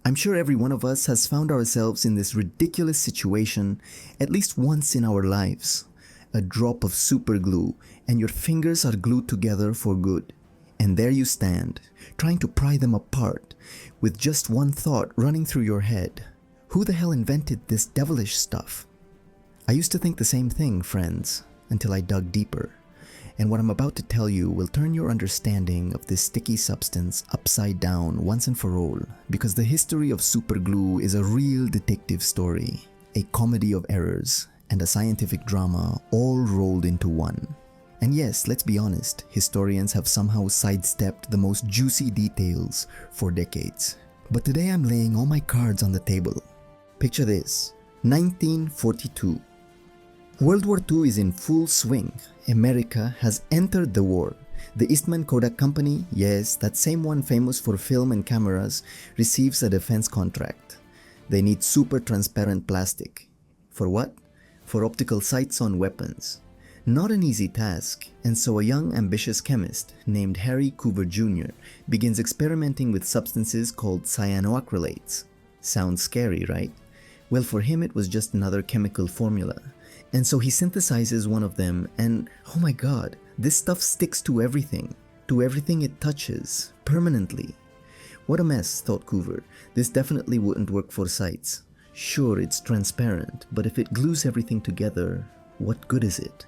I'm sure every one of us has found ourselves in this ridiculous situation at least once in our lives. A drop of super glue and your fingers are glued together for good. And there you stand, trying to pry them apart, with just one thought running through your head. Who the hell invented this devilish stuff? I used to think the same thing, friends, until I dug deeper. And what I'm about to tell you will turn your understanding of this sticky substance upside down once and for all, because the history of superglue is a real detective story, a comedy of errors, and a scientific drama all rolled into one. And yes, let's be honest, historians have somehow sidestepped the most juicy details for decades. But today I'm laying all my cards on the table. Picture this, 1942. World War II is in full swing. America has entered the war. The Eastman Kodak Company, yes, that same one famous for film and cameras, receives a defense contract. They need super transparent plastic. For what? For optical sights on weapons. Not an easy task, and so a young ambitious chemist named Harry Coover Jr. begins experimenting with substances called cyanoacrylates. Sounds scary, right? Well, for him it was just another chemical formula. And so he synthesizes one of them and, oh my god, this stuff sticks to everything it touches, permanently. What a mess, thought Coover. This definitely wouldn't work for sights. Sure, it's transparent, but if it glues everything together, what good is it?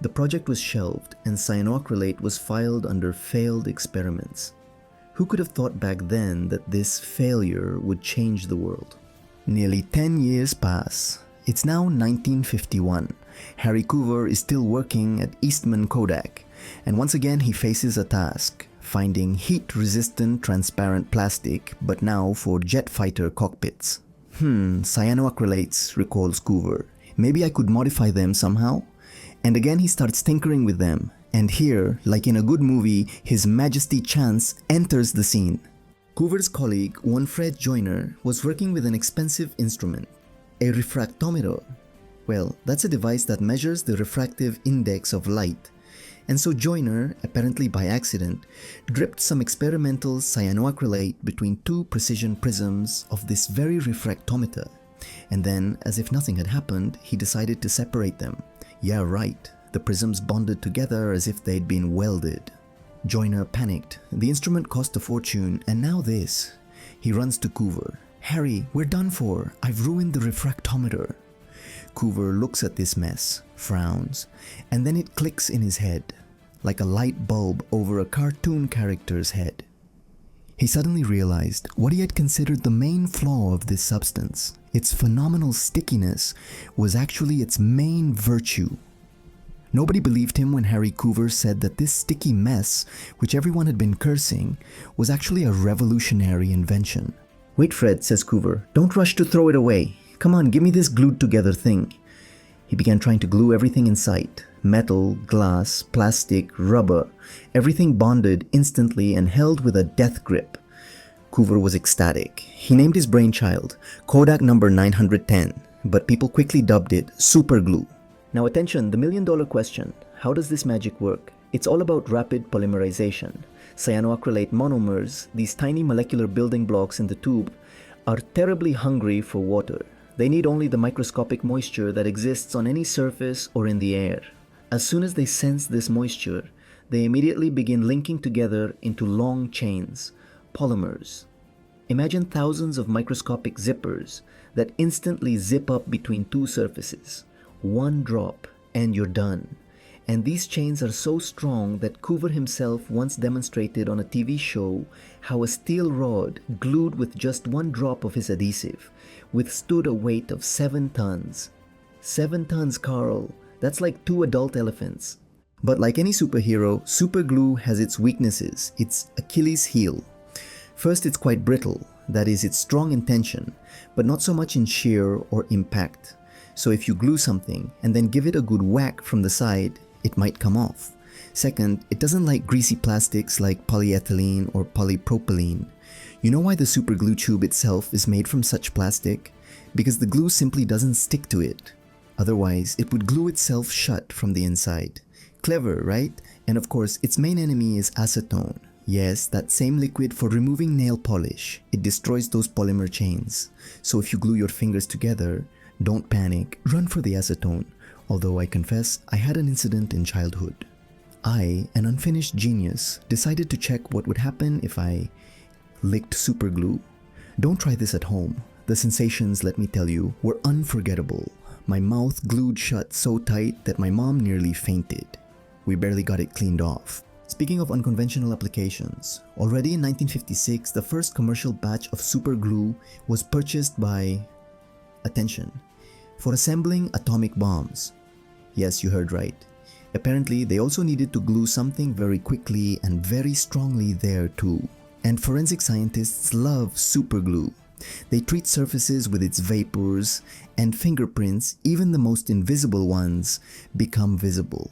The project was shelved and cyanoacrylate was filed under failed experiments. Who could have thought back then that this failure would change the world? Nearly 10 years pass. It's now 1951. Harry Coover is still working at Eastman Kodak, and once again he faces a task, finding heat-resistant transparent plastic, but now for jet fighter cockpits. Cyanoacrylates, recalls Coover. Maybe I could modify them somehow? And again he starts tinkering with them, and here, like in a good movie, His Majesty Chance enters the scene. Coover's colleague, Winfred Joyner, was working with an expensive instrument. A refractometer. Well, that's a device that measures the refractive index of light. And so Joyner, apparently by accident, dripped some experimental cyanoacrylate between two precision prisms of this very refractometer. And then, as if nothing had happened, he decided to separate them. Yeah, right. The prisms bonded together as if they'd been welded. Joyner panicked. The instrument cost a fortune, and now this. He runs to Coover. Harry, we're done for. I've ruined the refractometer. Coover looks at this mess, frowns, and then it clicks in his head, like a light bulb over a cartoon character's head. He suddenly realized what he had considered the main flaw of this substance. Its phenomenal stickiness was actually its main virtue. Nobody believed him when Harry Coover said that this sticky mess, which everyone had been cursing, was actually a revolutionary invention. Wait, Fred, says Coover. Don't rush to throw it away. Come on, give me this glued together thing. He began trying to glue everything in sight. Metal, glass, plastic, rubber. Everything bonded instantly and held with a death grip. Coover was ecstatic. He named his brainchild Kodak number 910, but people quickly dubbed it super glue. Now attention, the million-dollar question. How does this magic work? It's all about rapid polymerization. Cyanoacrylate monomers, these tiny molecular building blocks in the tube, are terribly hungry for water. They need only the microscopic moisture that exists on any surface or in the air. As soon as they sense this moisture, they immediately begin linking together into long chains, polymers. Imagine thousands of microscopic zippers that instantly zip up between two surfaces. One drop and you're done. And these chains are so strong that Coover himself once demonstrated on a TV show how a steel rod glued with just one drop of his adhesive withstood a weight of 7 tons. 7 tons, Carl. That's like 2 adult elephants. But like any superhero, superglue has its weaknesses, its Achilles heel. First, it's quite brittle, that is, it's strong in tension, but not so much in shear or impact. So if you glue something and then give it a good whack from the side, it might come off. Second, it doesn't like greasy plastics like polyethylene or polypropylene. You know why the superglue tube itself is made from such plastic? Because the glue simply doesn't stick to it. Otherwise, it would glue itself shut from the inside. Clever, right? And of course, its main enemy is acetone. Yes, that same liquid for removing nail polish. It destroys those polymer chains. So if you glue your fingers together, don't panic, run for the acetone. Although I confess, I had an incident in childhood. I, an unfinished genius, decided to check what would happen if I licked super glue. Don't try this at home. The sensations, let me tell you, were unforgettable. My mouth glued shut so tight that my mom nearly fainted. We barely got it cleaned off. Speaking of unconventional applications, already in 1956, the first commercial batch of super glue was purchased by, attention, for assembling atomic bombs. Yes, you heard right. Apparently, they also needed to glue something very quickly and very strongly there too. And forensic scientists love super glue. They treat surfaces with its vapors, and fingerprints, even the most invisible ones, become visible.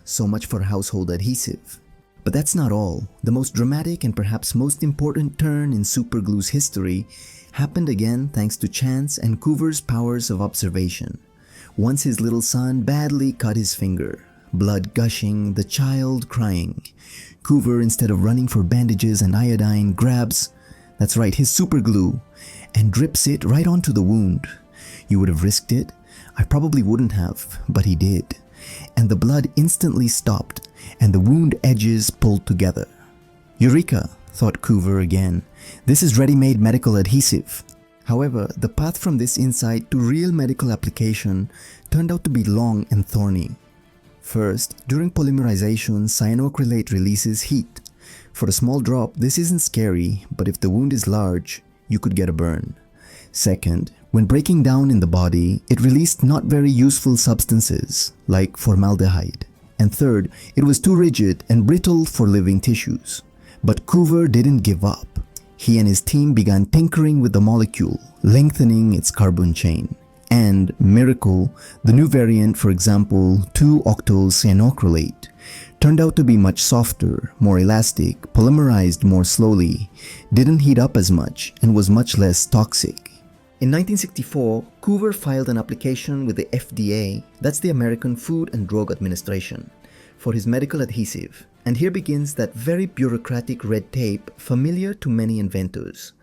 So much for household adhesive. But that's not all. The most dramatic and perhaps most important turn in superglue's history happened again thanks to chance and Coover's powers of observation. Once his little son badly cut his finger, blood gushing, the child crying. Coover, instead of running for bandages and iodine, grabs, that's right, his superglue, and drips it right onto the wound. You would have risked it? I probably wouldn't have, but he did. And the blood instantly stopped, and the wound edges pulled together. Eureka, thought Coover again. This is ready-made medical adhesive. However, the path from this insight to real medical application turned out to be long and thorny. First, during polymerization, cyanoacrylate releases heat. For a small drop, this isn't scary, but if the wound is large, you could get a burn. Second, when breaking down in the body, it released not very useful substances, like formaldehyde. And third, it was too rigid and brittle for living tissues. But Coover didn't give up. He and his team began tinkering with the molecule, lengthening its carbon chain. And, miracle, the new variant, for example, 2-octyl cyanoacrylate, turned out to be much softer, more elastic, polymerized more slowly, didn't heat up as much, and was much less toxic. In 1964, Coover filed an application with the FDA, that's the American Food and Drug Administration, for his medical adhesive. And here begins that very bureaucratic red tape familiar to many inventors.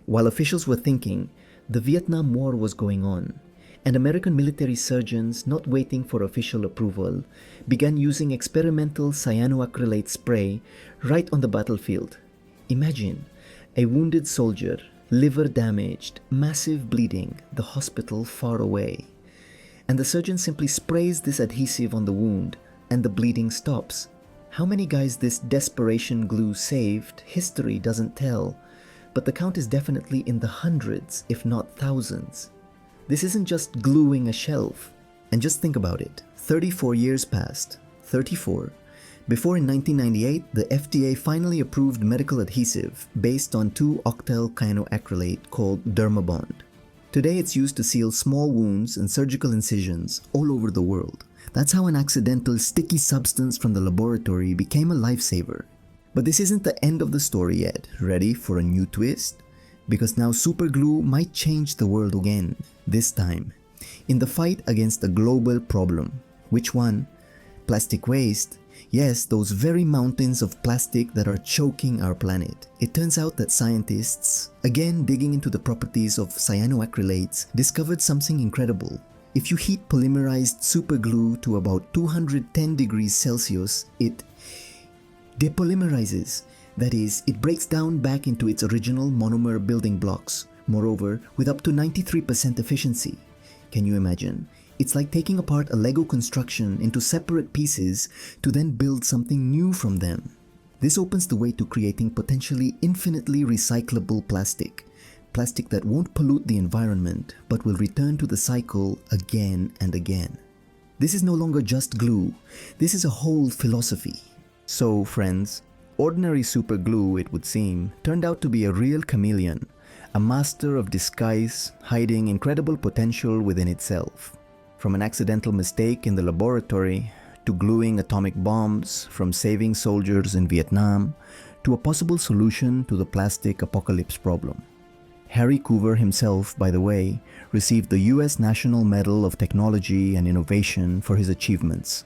While officials were thinking, the Vietnam War was going on, and American military surgeons, not waiting for official approval, began using experimental cyanoacrylate spray right on the battlefield. Imagine a wounded soldier, liver damaged, massive bleeding, the hospital far away. And the surgeon simply sprays this adhesive on the wound, and the bleeding stops. How many guys this desperation glue saved, history doesn't tell, but the count is definitely in the hundreds, if not thousands. This isn't just gluing a shelf. And just think about it. 34 years passed. 34. Before in 1998, the FDA finally approved medical adhesive based on 2-octyl cyanoacrylate called Dermabond. Today it's used to seal small wounds and surgical incisions all over the world. That's how an accidental sticky substance from the laboratory became a lifesaver. But this isn't the end of the story yet. Ready for a new twist? Because now superglue might change the world again, this time, in the fight against a global problem. Which one? Plastic waste. Yes, those very mountains of plastic that are choking our planet. It turns out that scientists, again digging into the properties of cyanoacrylates, discovered something incredible. If you heat polymerized superglue to about 210 degrees Celsius, it depolymerizes. That is, it breaks down back into its original monomer building blocks, moreover, with up to 93% efficiency. Can you imagine? It's like taking apart a Lego construction into separate pieces to then build something new from them. This opens the way to creating potentially infinitely recyclable plastic. Plastic that won't pollute the environment, but will return to the cycle again and again. This is no longer just glue. This is a whole philosophy. So, friends, ordinary super glue, it would seem, turned out to be a real chameleon, a master of disguise, hiding incredible potential within itself. From an accidental mistake in the laboratory, to gluing atomic bombs, from saving soldiers in Vietnam, to a possible solution to the plastic apocalypse problem. Harry Coover himself, by the way, received the US National Medal of Technology and Innovation for his achievements.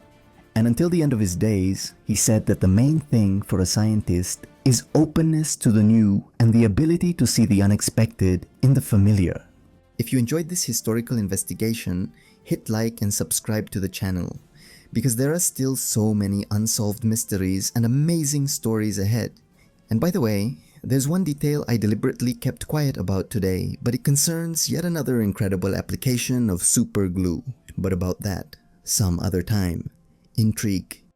And until the end of his days, he said that the main thing for a scientist is openness to the new and the ability to see the unexpected in the familiar. If you enjoyed this historical investigation, hit like and subscribe to the channel, because there are still so many unsolved mysteries and amazing stories ahead. And by the way, there's one detail I deliberately kept quiet about today, but it concerns yet another incredible application of super glue. But about that, some other time. Intrigue